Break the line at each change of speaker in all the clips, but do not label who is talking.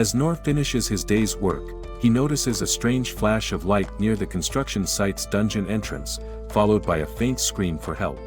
As Noor finishes his day's work, he notices a strange flash of light near the construction site's dungeon entrance, followed by a faint scream for help.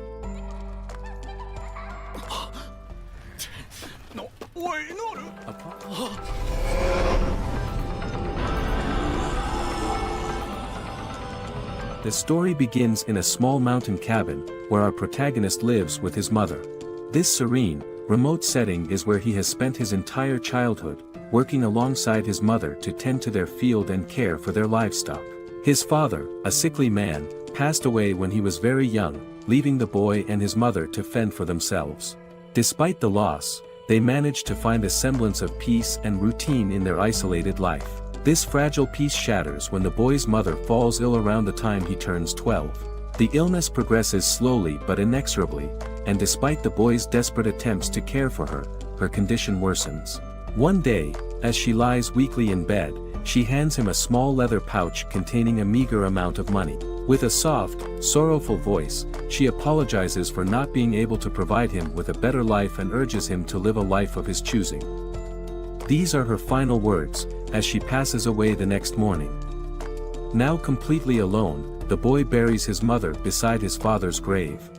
The story begins in a small mountain cabin, where our protagonist lives with his mother. This serene, remote setting is where he has spent his entire childhood, working alongside his mother to tend to their field and care for their livestock. His father, a sickly man, passed away when he was very young, leaving the boy and his mother to fend for themselves. Despite the loss, they managed to find a semblance of peace and routine in their isolated life. This fragile peace shatters when the boy's mother falls ill around the time he turns 12. The illness progresses slowly but inexorably, and despite the boy's desperate attempts to care for her, her condition worsens. One day, as she lies weakly in bed, she hands him a small leather pouch containing a meager amount of money. With a soft, sorrowful voice, she apologizes for not being able to provide him with a better life and urges him to live a life of his choosing. These are her final words, as she passes away the next morning. Now completely alone, the boy buries his mother beside his father's grave.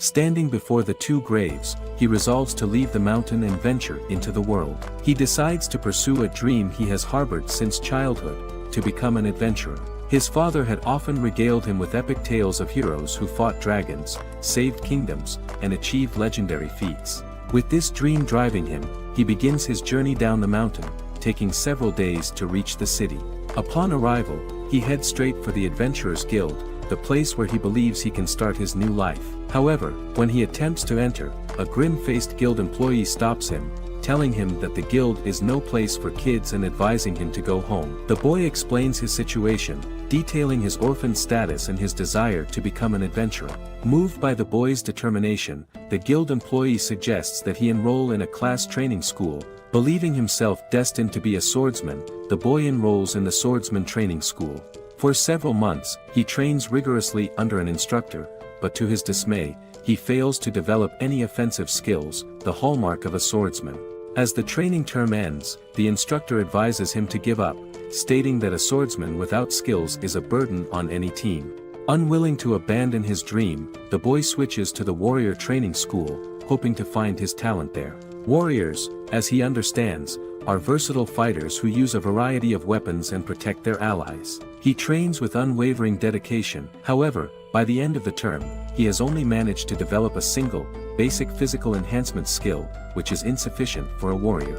Standing before the two graves, he resolves to leave the mountain and venture into the world. He decides to pursue a dream he has harbored since childhood, to become an adventurer. His father had often regaled him with epic tales of heroes who fought dragons, saved kingdoms, and achieved legendary feats. With this dream driving him, he begins his journey down the mountain, taking several days to reach the city. Upon arrival, he heads straight for the Adventurers Guild, the place where he believes he can start his new life. However, when he attempts to enter, a grim-faced guild employee stops him, telling him that the guild is no place for kids and advising him to go home. The boy explains his situation, detailing his orphan status and his desire to become an adventurer. Moved by the boy's determination, the guild employee suggests that he enroll in a class training school. Believing himself destined to be a swordsman, the boy enrolls in the swordsman training school. For several months, he trains rigorously under an instructor, but to his dismay, he fails to develop any offensive skills, the hallmark of a swordsman. As the training term ends, the instructor advises him to give up, stating that a swordsman without skills is a burden on any team. Unwilling to abandon his dream, the boy switches to the warrior training school, hoping to find his talent there. Warriors, as he understands, are versatile fighters who use a variety of weapons and protect their allies. He trains with unwavering dedication. However, by the end of the term, he has only managed to develop a single, basic physical enhancement skill, which is insufficient for a warrior.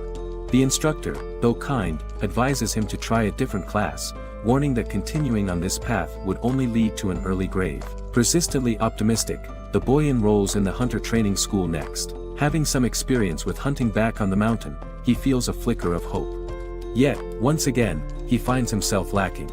The instructor, though kind, advises him to try a different class, warning that continuing on this path would only lead to an early grave. Persistently optimistic, the boy enrolls in the hunter training school next. Having some experience with hunting back on the mountain, he feels a flicker of hope. Yet, once again, he finds himself lacking.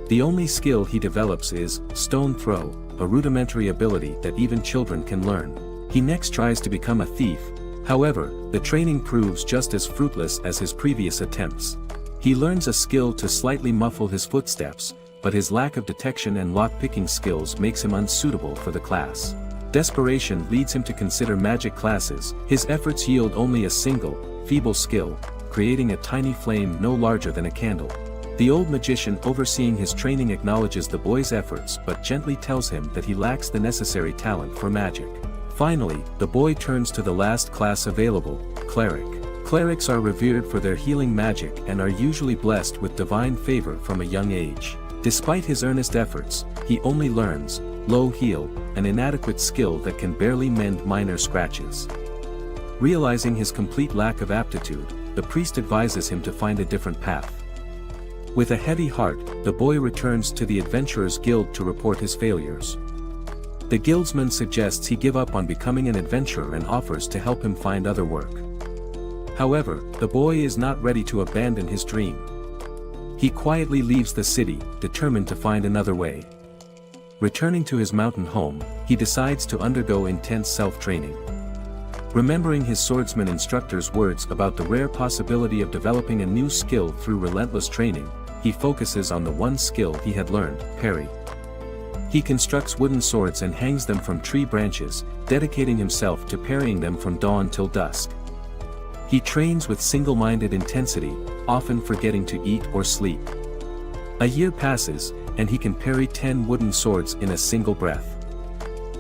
The only skill he develops is stone throw, a rudimentary ability that even children can learn. He next tries to become a thief. However, the training proves just as fruitless as his previous attempts. He learns a skill to slightly muffle his footsteps, but his lack of detection and lock-picking skills makes him unsuitable for the class. Desperation leads him to consider magic classes. His efforts yield only a single, feeble skill, creating a tiny flame no larger than a candle. The old magician overseeing his training acknowledges the boy's efforts but gently tells him that he lacks the necessary talent for magic. Finally, the boy turns to the last class available, cleric. Clerics are revered for their healing magic and are usually blessed with divine favor from a young age. Despite his earnest efforts, he only learns, low heal, an inadequate skill that can barely mend minor scratches. Realizing his complete lack of aptitude, the priest advises him to find a different path. With a heavy heart, the boy returns to the Adventurers Guild to report his failures. The guildsman suggests he give up on becoming an adventurer and offers to help him find other work. However, the boy is not ready to abandon his dream. He quietly leaves the city, determined to find another way. Returning to his mountain home, he decides to undergo intense self-training. Remembering his swordsman instructor's words about the rare possibility of developing a new skill through relentless training, he focuses on the one skill he had learned, parry. He constructs wooden swords and hangs them from tree branches, dedicating himself to parrying them from dawn till dusk. He trains with single-minded intensity, often forgetting to eat or sleep. A year passes, and he can parry 10 wooden swords in a single breath.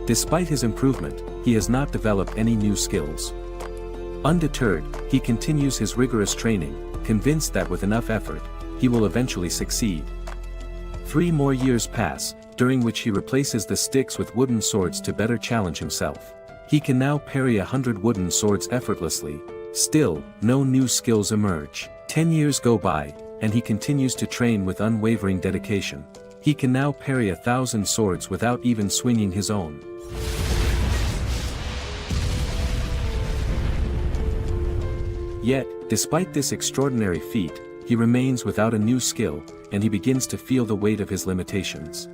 Despite his improvement, he has not developed any new skills. Undeterred, he continues his rigorous training, convinced that with enough effort, he will eventually succeed. 3 more years pass, during which he replaces the sticks with wooden swords to better challenge himself. He can now parry 100 wooden swords effortlessly. Still, no new skills emerge. 10 years go by, and he continues to train with unwavering dedication. He can now parry 1,000 swords without even swinging his own. Yet, despite this extraordinary feat, he remains without a new skill, and he begins to feel the weight of his limitations.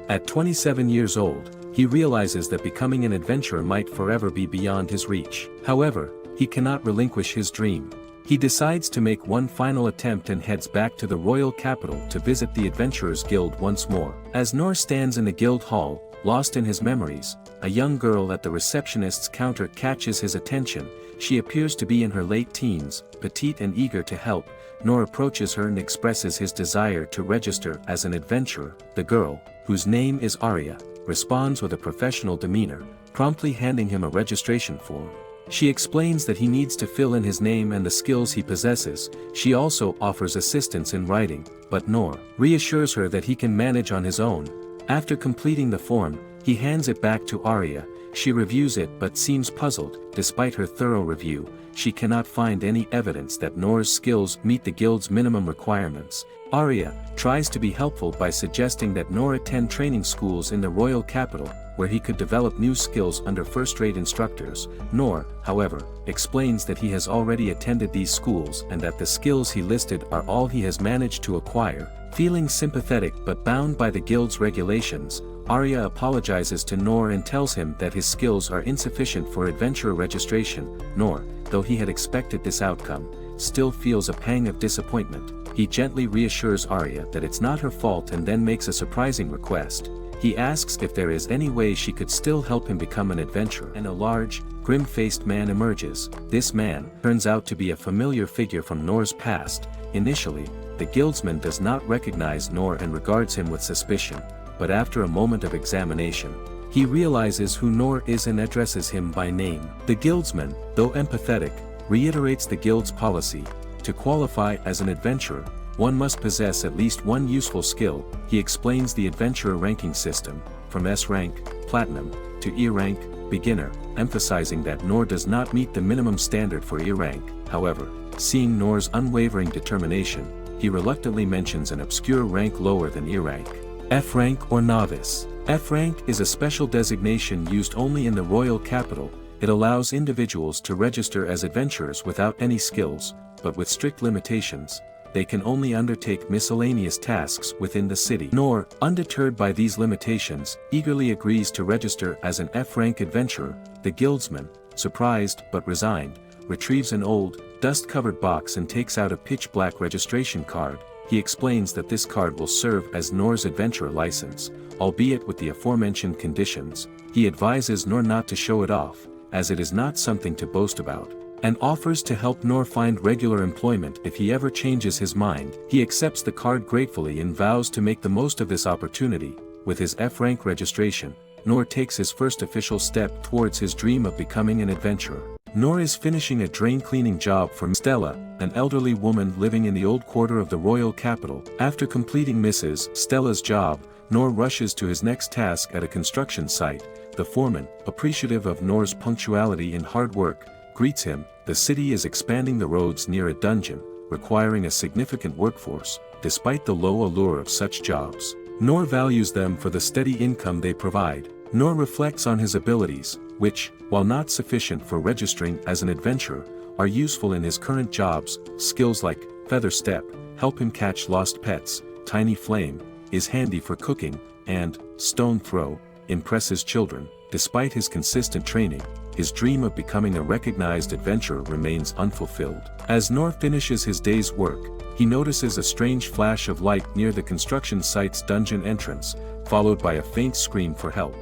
At 27 years old, he realizes that becoming an adventurer might forever be beyond his reach. However, he cannot relinquish his dream. He decides to make one final attempt and heads back to the royal capital to visit the Adventurers Guild once more. As Noor stands in the guild hall, lost in his memories, a young girl at the receptionist's counter catches his attention. She appears to be in her late teens, petite and eager to help. Noor approaches her and expresses his desire to register as an adventurer. The girl, whose name is Arya, responds with a professional demeanor, promptly handing him a registration form. She explains that he needs to fill in his name and the skills he possesses. She also offers assistance in writing, but Noor reassures her that he can manage on his own. After completing the form, he hands it back to Arya. She reviews it but seems puzzled. Despite her thorough review, she cannot find any evidence that Noor's skills meet the guild's minimum requirements. Arya tries to be helpful by suggesting that Noor attend training schools in the royal capital, where he could develop new skills under first-rate instructors. Noor, however, explains that he has already attended these schools and that the skills he listed are all he has managed to acquire. Feeling sympathetic but bound by the guild's regulations, Arya apologizes to Noor and tells him that his skills are insufficient for adventurer registration. Noor, though he had expected this outcome, still feels a pang of disappointment. He gently reassures Arya that it's not her fault and then makes a surprising request. He asks if there is any way she could still help him become an adventurer, and a large, grim-faced man emerges. This man turns out to be a familiar figure from Noor's past. Initially, the guildsman does not recognize Noor and regards him with suspicion, but after a moment of examination, he realizes who Noor is and addresses him by name. The guildsman, though empathetic, reiterates the guild's policy. To qualify as an adventurer, one must possess at least one useful skill. He explains the adventurer ranking system, from S rank, Platinum, to E rank, Beginner, emphasizing that Noor does not meet the minimum standard for E rank. However, seeing Noor's unwavering determination, he reluctantly mentions an obscure rank lower than E rank, F rank or Novice. F rank is a special designation used only in the royal capital. It allows individuals to register as adventurers without any skills, but with strict limitations. They can only undertake miscellaneous tasks within the city. Noor, undeterred by these limitations, eagerly agrees to register as an F-rank adventurer. The guildsman, surprised but resigned, retrieves an old, dust-covered box and takes out a pitch-black registration card. He explains that this card will serve as Noor's adventurer license, albeit with the aforementioned conditions. He advises Noor not to show it off, as it is not something to boast about, and offers to help Noor find regular employment if he ever changes his mind. He accepts the card gratefully and vows to make the most of this opportunity. With his F-rank registration, Noor takes his first official step towards his dream of becoming an adventurer. Noor is finishing a drain cleaning job for Stella, an elderly woman living in the old quarter of the royal capital. After completing Mrs. Stella's job, Noor rushes to his next task at a construction site. The foreman, appreciative of Noor's punctuality and hard work, greets him. The city is expanding the roads near a dungeon, requiring a significant workforce. Despite the low allure of such jobs, Noor values them for the steady income they provide. Noor reflects on his abilities, which, while not sufficient for registering as an adventurer, are useful in his current jobs. Skills like Feather Step help him catch lost pets, Tiny Flame is handy for cooking, and Stone Throw impresses children. Despite his consistent training, his dream of becoming a recognized adventurer remains unfulfilled. As Noor finishes his day's work, he notices a strange flash of light near the construction site's dungeon entrance, followed by a faint scream for help.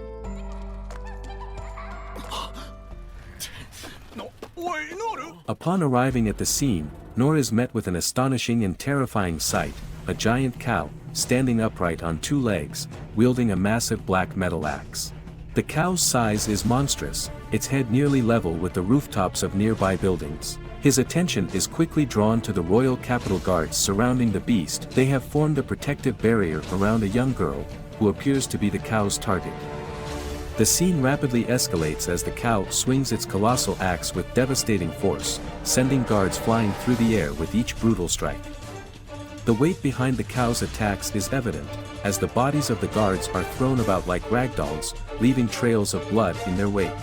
Oi, Noor!
Upon arriving at the scene, Noor is met with an astonishing and terrifying sight, a giant cow, standing upright on two legs, wielding a massive black metal axe. The cow's size is monstrous, its head nearly level with the rooftops of nearby buildings. His attention is quickly drawn to the royal capital guards surrounding the beast. They have formed a protective barrier around a young girl, who appears to be the cow's target. The scene rapidly escalates as the cow swings its colossal axe with devastating force, sending guards flying through the air with each brutal strike. The weight behind the cow's attacks is evident, as the bodies of the guards are thrown about like ragdolls, leaving trails of blood in their wake.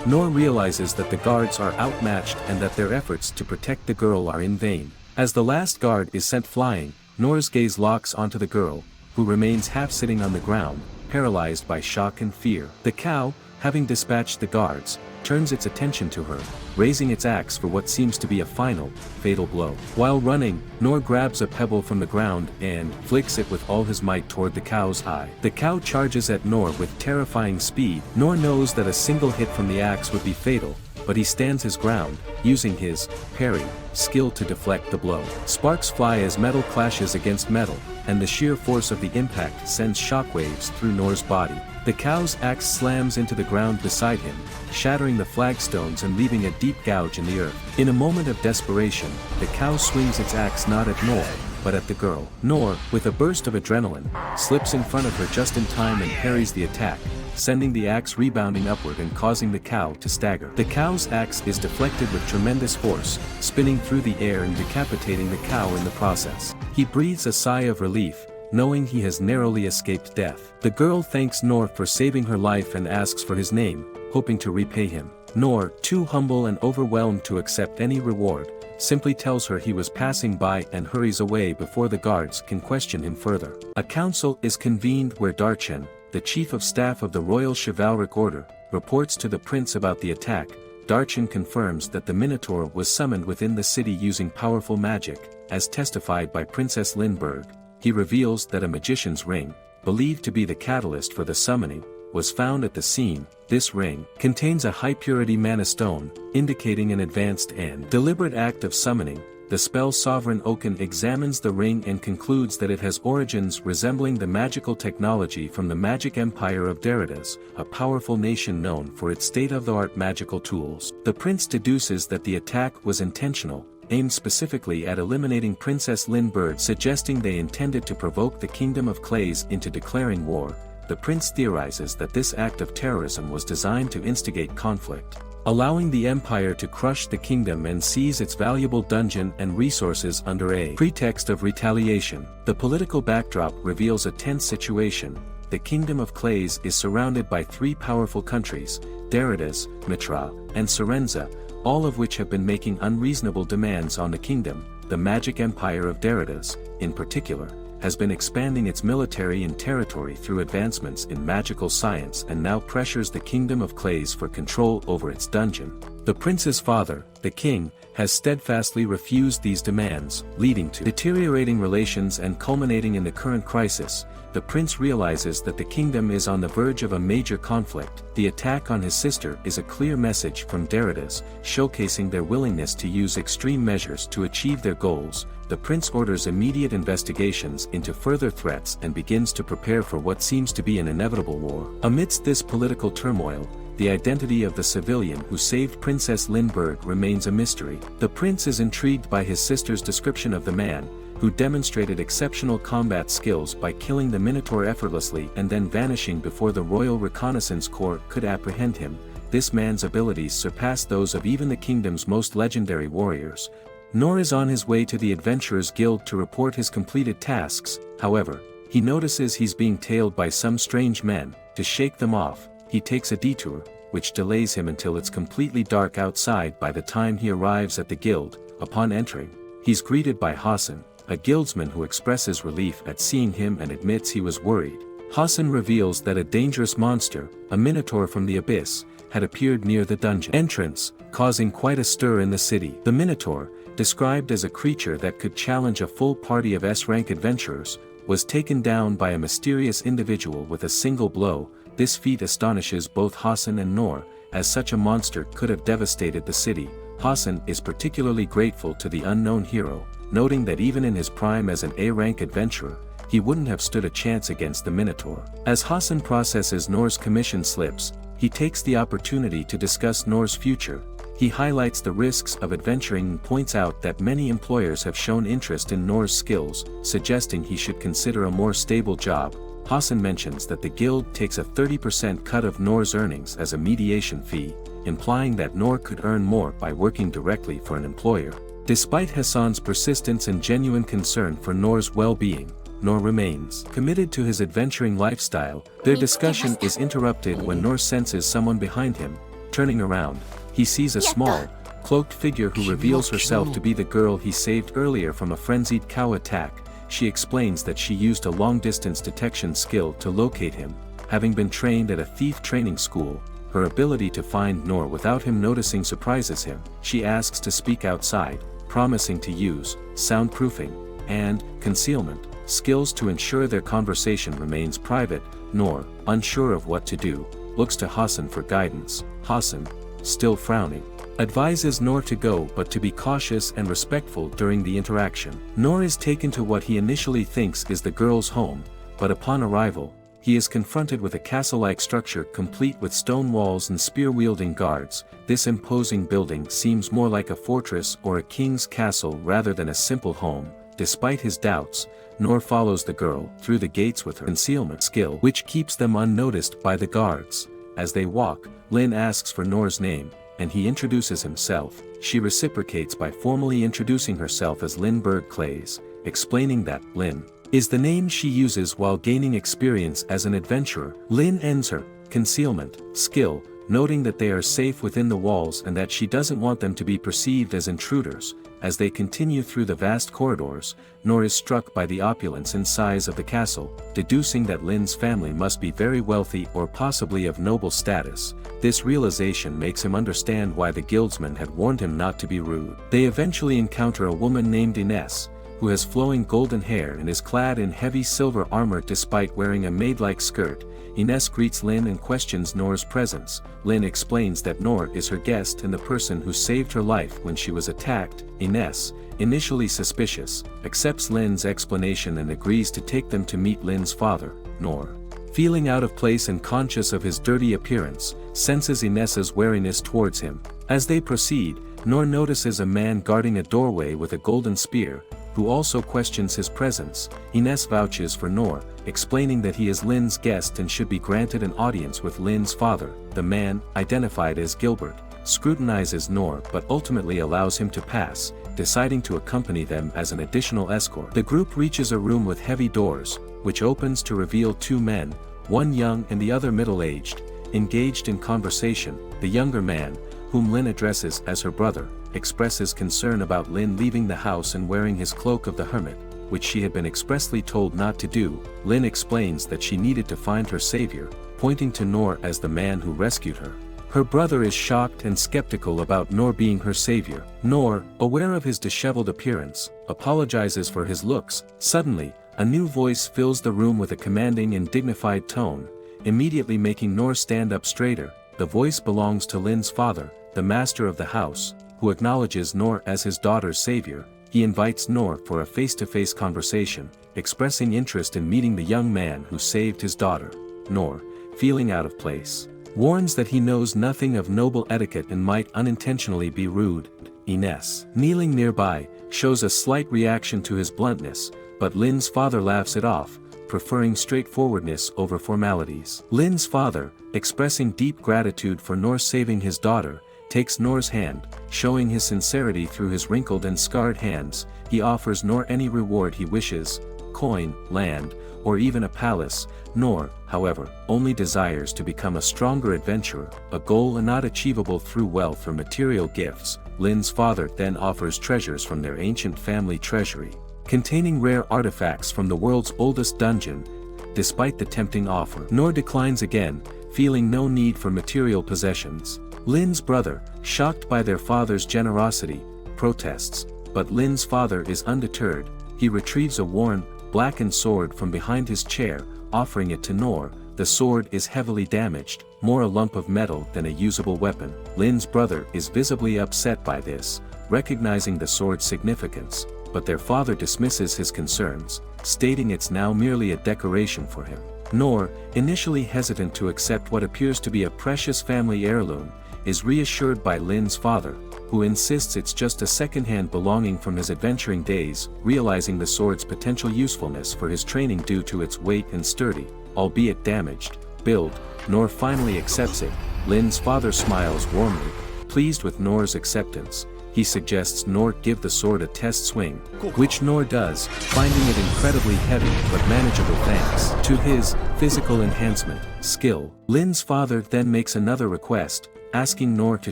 Noor realizes that the guards are outmatched and that their efforts to protect the girl are in vain. As the last guard is sent flying, Noor's gaze locks onto the girl, who remains half sitting on the ground, paralyzed by shock and fear. The cow, having dispatched the guards, turns its attention to her, raising its axe for what seems to be a final, fatal blow. While running, Noor grabs a pebble from the ground and flicks it with all his might toward the cow's eye. The cow charges at Noor with terrifying speed. Noor knows that a single hit from the axe would be fatal, but he stands his ground, using his parry skill to deflect the blow. Sparks fly as metal clashes against metal, and the sheer force of the impact sends shockwaves through Noor's body. The cow's axe slams into the ground beside him, shattering the flagstones and leaving a deep gouge in the earth. In a moment of desperation, the cow swings its axe not at Noor, but at the girl. Noor, with a burst of adrenaline, slips in front of her just in time and parries the attack, sending the axe rebounding upward and causing the cow to stagger. The cow's axe is deflected with tremendous force, spinning through the air and decapitating the cow in the process. He breathes a sigh of relief, knowing he has narrowly escaped death. The girl thanks Noor for saving her life and asks for his name, hoping to repay him. Noor, too humble and overwhelmed to accept any reward, simply tells her he was passing by and hurries away before the guards can question him further. A council is convened where Darchen, the chief of staff of the Royal Chivalric Order, reports to the prince about the attack. Darchen confirms that the Minotaur was summoned within the city using powerful magic, as testified by Princess Lindbergh. He reveals that a magician's ring, believed to be the catalyst for the summoning, was found at the scene. This ring contains a high-purity mana stone, indicating an advanced and deliberate act of summoning. The spell Sovereign Oaken examines the ring and concludes that it has origins resembling the magical technology from the magic empire of Deridas, a powerful nation known for its state-of-the-art magical tools. The prince deduces that the attack was intentional, aimed specifically at eliminating Princess Lindbergh, suggesting they intended to provoke the Kingdom of Clays into declaring war. The prince theorizes that this act of terrorism was designed to instigate conflict, allowing the empire to crush the kingdom and seize its valuable dungeon and resources under a pretext of retaliation. The political backdrop reveals a tense situation. The Kingdom of Clays is surrounded by three powerful countries, Deridas, Mitra, and Serenza, all of which have been making unreasonable demands on the kingdom. The magic empire of Deridas, in particular, has been expanding its military and territory through advancements in magical science and now pressures the Kingdom of Clays for control over its dungeon. The prince's father, the king, has steadfastly refused these demands, leading to deteriorating relations and culminating in the current crisis. The prince realizes that the kingdom is on the verge of a major conflict. The attack on his sister is a clear message from Deridas, showcasing their willingness to use extreme measures to achieve their goals. The prince orders immediate investigations into further threats and begins to prepare for what seems to be an inevitable war. Amidst this political turmoil, the identity of the civilian who saved Princess Lindbergh remains a mystery. The prince is intrigued by his sister's description of the man, who demonstrated exceptional combat skills by killing the Minotaur effortlessly and then vanishing before the Royal Reconnaissance Corps could apprehend him. This man's abilities surpass those of even the kingdom's most legendary warriors. Noor is on his way to the Adventurers Guild to report his completed tasks. However, he notices he's being tailed by some strange men. To shake them off, he takes a detour, which delays him until it's completely dark outside by the time he arrives at the guild. Upon entering, he's greeted by Hassan, a guildsman who expresses relief at seeing him and admits he was worried. Hassan reveals that a dangerous monster, a minotaur from the abyss, had appeared near the dungeon entrance, causing quite a stir in the city. The minotaur, described as a creature that could challenge a full party of S-rank adventurers, was taken down by a mysterious individual with a single blow. This feat astonishes both Hassan and Noor, as such a monster could have devastated the city. Hassan is particularly grateful to the unknown hero, noting that even in his prime as an A-rank adventurer, he wouldn't have stood a chance against the Minotaur. As Hassan processes Noor's commission slips, he takes the opportunity to discuss Noor's future. He highlights the risks of adventuring and points out that many employers have shown interest in Noor's skills, suggesting he should consider a more stable job. Hassan mentions that the guild takes a 30% cut of Noor's earnings as a mediation fee, implying that Noor could earn more by working directly for an employer. Despite Hassan's persistence and genuine concern for Noor's well-being, Noor remains committed to his adventuring lifestyle. Their discussion is interrupted when Noor senses someone behind him. Turning around, he sees a small, cloaked figure who reveals herself to be the girl he saved earlier from a frenzied cow attack. She explains that she used a long-distance detection skill to locate him. Having been trained at a thief training school, her ability to find Noor without him noticing surprises him. She asks to speak outside, promising to use soundproofing and concealment skills to ensure their conversation remains private. Noor, unsure of what to do, looks to Hassan for guidance. Hassan, still frowning, advises Noor to go but to be cautious and respectful during the interaction. Noor is taken to what he initially thinks is the girl's home, but upon arrival, he is confronted with a castle-like structure complete with stone walls and spear-wielding guards. This imposing building seems more like a fortress or a king's castle rather than a simple home. Despite his doubts, Noor follows the girl through the gates with her concealment skill, which keeps them unnoticed by the guards. As they walk, Lin asks for Noor's name, and he introduces himself. She reciprocates by formally introducing herself as Lin Berg-Clays, explaining that Lin is the name she uses while gaining experience as an adventurer. Lin ends her concealment skill, noting that they are safe within the walls and that she doesn't want them to be perceived as intruders. As they continue through the vast corridors, Noor is struck by the opulence and size of the castle, deducing that Lin's family must be very wealthy or possibly of noble status. This realization makes him understand why the guildsmen had warned him not to be rude. They eventually encounter a woman named Ines, who has flowing golden hair and is clad in heavy silver armor despite wearing a maid-like skirt. Ines greets Lin and questions Noor's presence. Lin explains that Noor is her guest and the person who saved her life when she was attacked. Ines, initially suspicious, accepts Lin's explanation and agrees to take them to meet Lin's father. Noor, feeling out of place and conscious of his dirty appearance, senses Ines's wariness towards him. As they proceed, Noor notices a man guarding a doorway with a golden spear, who also questions his presence. Ines vouches for Noor, explaining that he is Lin's guest and should be granted an audience with Lin's father. The man, identified as Gilbert, scrutinizes Noor but ultimately allows him to pass, deciding to accompany them as an additional escort. The group reaches a room with heavy doors, which opens to reveal two men, one young and the other middle-aged, engaged in conversation. The younger man, whom Lin addresses as her brother, expresses concern about Lin leaving the house and wearing his cloak of the hermit, which she had been expressly told not to do. Lin explains that she needed to find her savior, pointing to Noor as the man who rescued her. Her brother is shocked and skeptical about Noor being her savior. Noor, aware of his disheveled appearance, apologizes for his looks. Suddenly, a new voice fills the room with a commanding and dignified tone, immediately making Noor stand up straighter. The voice belongs to Lin's father, the master of the house, who acknowledges Noor as his daughter's savior. He invites Noor for a face-to-face conversation, expressing interest in meeting the young man who saved his daughter. Noor, feeling out of place, warns that he knows nothing of noble etiquette and might unintentionally be rude. Ines, kneeling nearby, shows a slight reaction to his bluntness, but Lin's father laughs it off, preferring straightforwardness over formalities. Lin's father, expressing deep gratitude for Noor saving his daughter, takes Noor's hand, showing his sincerity through his wrinkled and scarred hands. He offers Noor any reward he wishes, coin, land, or even a palace. Noor, however, only desires to become a stronger adventurer, a goal not achievable through wealth or material gifts. Lin's father then offers treasures from their ancient family treasury, containing rare artifacts from the world's oldest dungeon. Despite the tempting offer, Noor declines again, feeling no need for material possessions. Lin's brother, shocked by their father's generosity, protests, but Lin's father is undeterred. He retrieves a worn, blackened sword from behind his chair, offering it to Noor. the sword is heavily damaged, more a lump of metal than a usable weapon. Lin's brother is visibly upset by this, recognizing the sword's significance, but their father dismisses his concerns, stating it's now merely a decoration for him. Noor, initially hesitant to accept what appears to be a precious family heirloom, is reassured by Lin's father, who insists it's just a second-hand belonging from his adventuring days, realizing the sword's potential usefulness for his training due to its weight and sturdy, albeit damaged, build. Noor finally accepts it. Lin's father smiles warmly, pleased with Noor's acceptance. He suggests Noor give the sword a test swing, which Noor does, finding it incredibly heavy but manageable thanks to his physical enhancement skill. Lin's father then makes another request, asking Noor to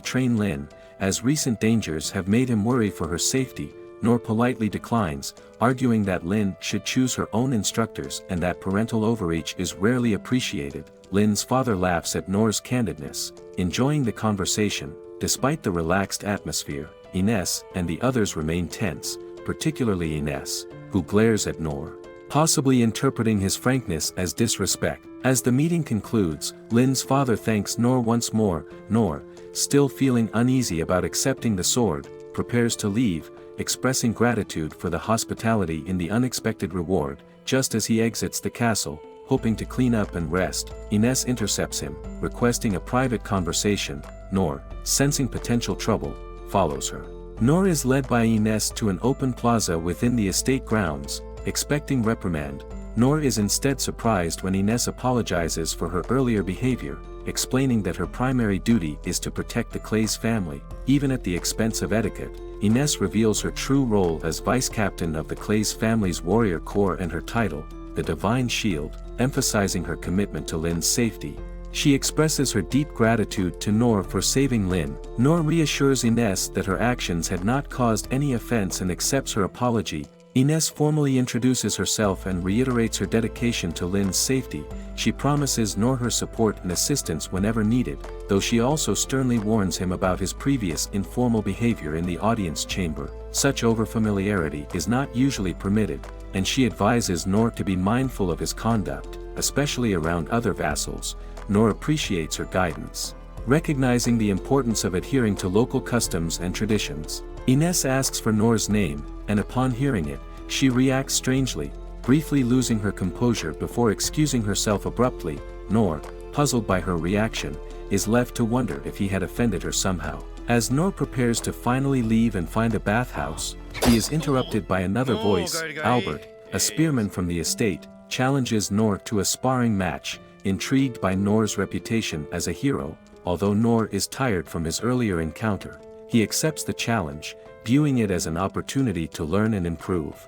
train Lin, as recent dangers have made him worry for her safety. Noor politely declines, arguing that Lin should choose her own instructors and that parental overreach is rarely appreciated. Lin's father laughs at Noor's candidness, enjoying the conversation. Despite the relaxed atmosphere, Ines and the others remain tense, particularly Ines, who glares at Noor, possibly interpreting his frankness as disrespect. As the meeting concludes, Lin's father thanks Noor once more. Noor, still feeling uneasy about accepting the sword, prepares to leave, expressing gratitude for the hospitality in the unexpected reward. Just as he exits the castle, hoping to clean up and rest, Ines intercepts him, requesting a private conversation. Noor, sensing potential trouble, follows her. Noor is led by Ines to an open plaza within the estate grounds, expecting reprimand. Noor is instead surprised when Ines apologizes for her earlier behavior, explaining that her primary duty is to protect the Clay's family, even at the expense of etiquette. Ines reveals her true role as vice-captain of the Clay's family's warrior corps and her title, the Divine Shield, emphasizing her commitment to Lin's safety. She expresses her deep gratitude to Noor for saving Lin. Noor reassures Ines that her actions had not caused any offense and accepts her apology. Ines formally introduces herself and reiterates her dedication to Lin's safety. She promises Noor her support and assistance whenever needed, though she also sternly warns him about his previous informal behavior in the audience chamber. Such overfamiliarity is not usually permitted, and she advises Noor to be mindful of his conduct, especially around other vassals. Noor appreciates her guidance, recognizing the importance of adhering to local customs and traditions. Ines asks for Noor's name, and upon hearing it, she reacts strangely, briefly losing her composure before excusing herself abruptly. Noor, puzzled by her reaction, is left to wonder if he had offended her somehow. As Noor prepares to finally leave and find a bathhouse, he is interrupted by another voice. Albert, a spearman from the estate, challenges Noor to a sparring match. Intrigued by Noor's reputation as a hero, although Noor is tired from his earlier encounter, he accepts the challenge, viewing it as an opportunity to learn and improve.